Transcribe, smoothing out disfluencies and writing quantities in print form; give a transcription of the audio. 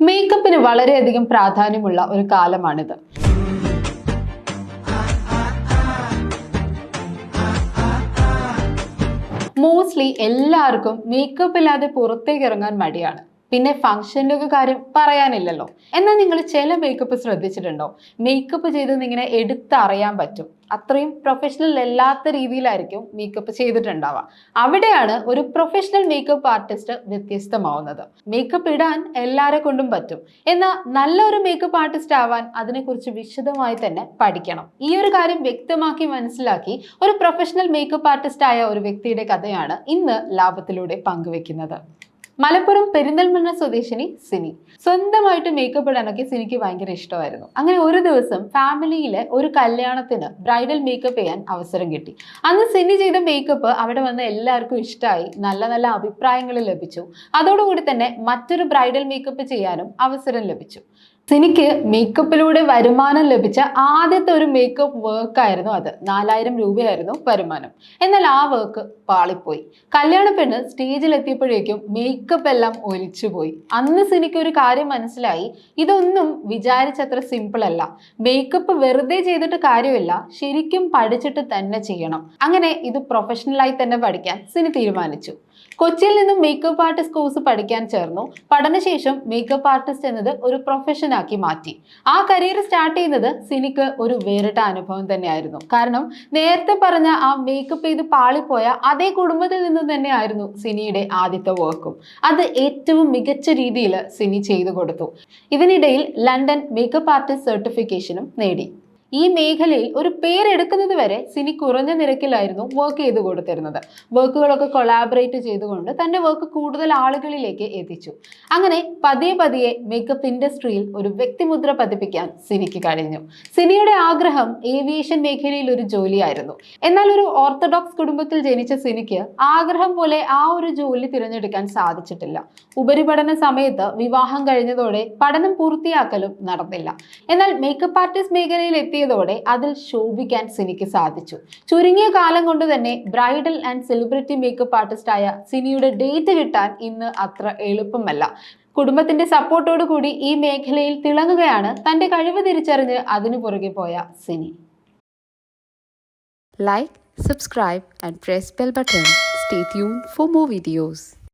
മേക്കപ്പിന് വളരെയധികം പ്രാധാന്യമുള്ള ഒരു കാലമാണിത്. മോസ്റ്റ്ലി എല്ലാവർക്കും മേക്കപ്പ് ഇല്ലാതെ പുറത്തേക്ക് ഇറങ്ങാൻ മടിയാണ്. പിന്നെ ഫംഗ്ഷൻ്റെ ഒക്കെ കാര്യം പറയാനില്ലല്ലോ. എന്നാൽ നിങ്ങൾ ചില മേക്കപ്പ് ശ്രദ്ധിച്ചിട്ടുണ്ടോ? മേക്കപ്പ് ചെയ്ത് ഇങ്ങനെ എടുത്തറിയാൻ പറ്റും. അത്രയും പ്രൊഫഷണൽ അല്ലാത്ത രീതിയിലായിരിക്കും മേക്കപ്പ് ചെയ്തിട്ടുണ്ടാവുക. അവിടെയാണ് ഒരു പ്രൊഫഷണൽ മേക്കപ്പ് ആർട്ടിസ്റ്റ് വ്യത്യസ്തമാവുന്നത്. മേക്കപ്പ് ഇടാൻ എല്ലാവരെ കൊണ്ടും പറ്റും. എന്നാൽ നല്ലൊരു മേക്കപ്പ് ആർട്ടിസ്റ്റ് ആവാൻ അതിനെക്കുറിച്ച് വിശദമായി തന്നെ പഠിക്കണം. ഈ ഒരു കാര്യം വ്യക്തമാക്കി മനസ്സിലാക്കി ഒരു പ്രൊഫഷണൽ മേക്കപ്പ് ആർട്ടിസ്റ്റ് ആയ ഒരു വ്യക്തിയുടെ കഥയാണ് ഇന്ന് ലാഭത്തിലൂടെ പങ്കുവെക്കുന്നത്. മലപ്പുറം പെരിന്തൽമണ്ണ സ്വദേശിനി സിനി. സ്വന്തമായിട്ട് മേക്കപ്പ് ഇടാനൊക്കെ സിനിക്ക് ഭയങ്കര ഇഷ്ടമായിരുന്നു. അങ്ങനെ ഒരു ദിവസം ഫാമിലിയിലെ ഒരു കല്യാണത്തിന് ബ്രൈഡൽ മേക്കപ്പ് ചെയ്യാൻ അവസരം കിട്ടി. അന്ന് സിനി ചെയ്ത മേക്കപ്പ് അവിടെ വന്ന എല്ലാവർക്കും ഇഷ്ടമായി, നല്ല നല്ല അഭിപ്രായങ്ങൾ ലഭിച്ചു. അതോടുകൂടി തന്നെ മറ്റൊരു ബ്രൈഡൽ മേക്കപ്പ് ചെയ്യാനും അവസരം ലഭിച്ചു. സിനിക്ക് മേക്കപ്പിലൂടെ വരുമാനം ലഭിച്ച ആദ്യത്തെ ഒരു മേക്കപ്പ് വർക്കായിരുന്നു അത്. 4000 രൂപയായിരുന്നു വരുമാനം. എന്നാൽ ആ വർക്ക് പാളിപ്പോയി. കല്യാണ പെണ്ണ് സ്റ്റേജിലെത്തിയപ്പോഴേക്കും മേക്കപ്പ് എല്ലാം ഒലിച്ചുപോയി. അന്ന് സിനിക്ക് ഒരു കാര്യം മനസ്സിലായി, ഇതൊന്നും വിചാരിച്ചത്ര സിമ്പിൾ അല്ല. മേക്കപ്പ് വെറുതെ ചെയ്തിട്ട് കാര്യമില്ല, ശരിക്കും പഠിച്ചിട്ട് തന്നെ ചെയ്യണം. അങ്ങനെ ഇത് പ്രൊഫഷണലായി തന്നെ പഠിക്കാൻ സിനി തീരുമാനിച്ചു. കൊച്ചിയിൽ നിന്നും മേക്കപ്പ് ആർട്ടിസ്റ്റ് കോഴ്സ് പഠിക്കാൻ ചേർന്നു. പഠനശേഷം മേക്കപ്പ് ആർട്ടിസ്റ്റ് എന്നത് ഒരു പ്രൊഫഷനാക്കി മാറ്റി. ആ കരിയർ സ്റ്റാർട്ട് ചെയ്യുന്നത് സിനിക്ക് ഒരു വേറിട്ട അനുഭവം തന്നെയായിരുന്നു. കാരണം നേരത്തെ പറഞ്ഞ ആ മേക്കപ്പ് ചെയ്ത് പാളിപ്പോയ അതേ കുടുംബത്തിൽ നിന്ന് തന്നെയായിരുന്നു സിനിയുടെ ആദ്യത്തെ വർക്കും. അത് ഏറ്റവും മികച്ച രീതിയിൽ സിനി ചെയ്തു കൊടുത്തു. ഇതിനിടയിൽ ലണ്ടൻ മേക്കപ്പ് ആർട്ടിസ്റ്റ് സർട്ടിഫിക്കേഷനും നേടി. ഈ മേഖലയിൽ ഒരു പേരെടുക്കുന്നത് വരെ സിനി കുറഞ്ഞ നിരക്കിലായിരുന്നു വർക്ക് ചെയ്ത് കൊടുത്തിരുന്നത്. വർക്കുകളൊക്കെ കൊളാബറേറ്റ് ചെയ്തുകൊണ്ട് തൻ്റെ വർക്ക് കൂടുതൽ ആളുകളിലേക്ക് എത്തിച്ചു. അങ്ങനെ പതിയെ മേക്കപ്പ് ഇൻഡസ്ട്രിയിൽ ഒരു വ്യക്തിമുദ്ര പതിപ്പിക്കാൻ സിനിക്ക് കഴിഞ്ഞു. സിനിയുടെ ആഗ്രഹം ഏവിയേഷൻ മേഖലയിൽ ഒരു ജോലിയായിരുന്നു. എന്നാൽ ഒരു ഓർത്തഡോക്സ് കുടുംബത്തിൽ ജനിച്ച സിനിക്ക് ആഗ്രഹം പോലെ ആ ഒരു ജോലി തിരഞ്ഞെടുക്കാൻ സാധിച്ചിട്ടില്ല. ഉപരിപഠന സമയത്ത് വിവാഹം കഴിഞ്ഞതോടെ പഠനം പൂർത്തിയാക്കലും നടന്നില്ല. എന്നാൽ മേക്കപ്പ് ആർട്ടിസ്റ്റ് മേഖലയിൽ എത്തിയതോടെ അതിൽ ശോഭിക്കാൻ സിനിക്ക് സാധിച്ചു. ചുരുങ്ങിയ കാലം കൊണ്ട് തന്നെ ബ്രൈഡൽ ആൻഡ് സെലിബ്രിറ്റി മേക്കപ്പ് ആർട്ടിസ്റ്റായ സിനിയുടെ ഡേറ്റ് കിട്ടാൻ ഇന്ന് അത്ര എളുപ്പമല്ല. കുടുംബത്തിന്റെ സപ്പോർട്ടോടു കൂടി ഈ മേഖലയിൽ തിളങ്ങുകയാണ് തന്റെ കഴിവ് തിരിച്ചറിഞ്ഞ് അതിനു പുറകെ പോയ Sini. Like, subscribe and press bell button. Stay tuned for more videos.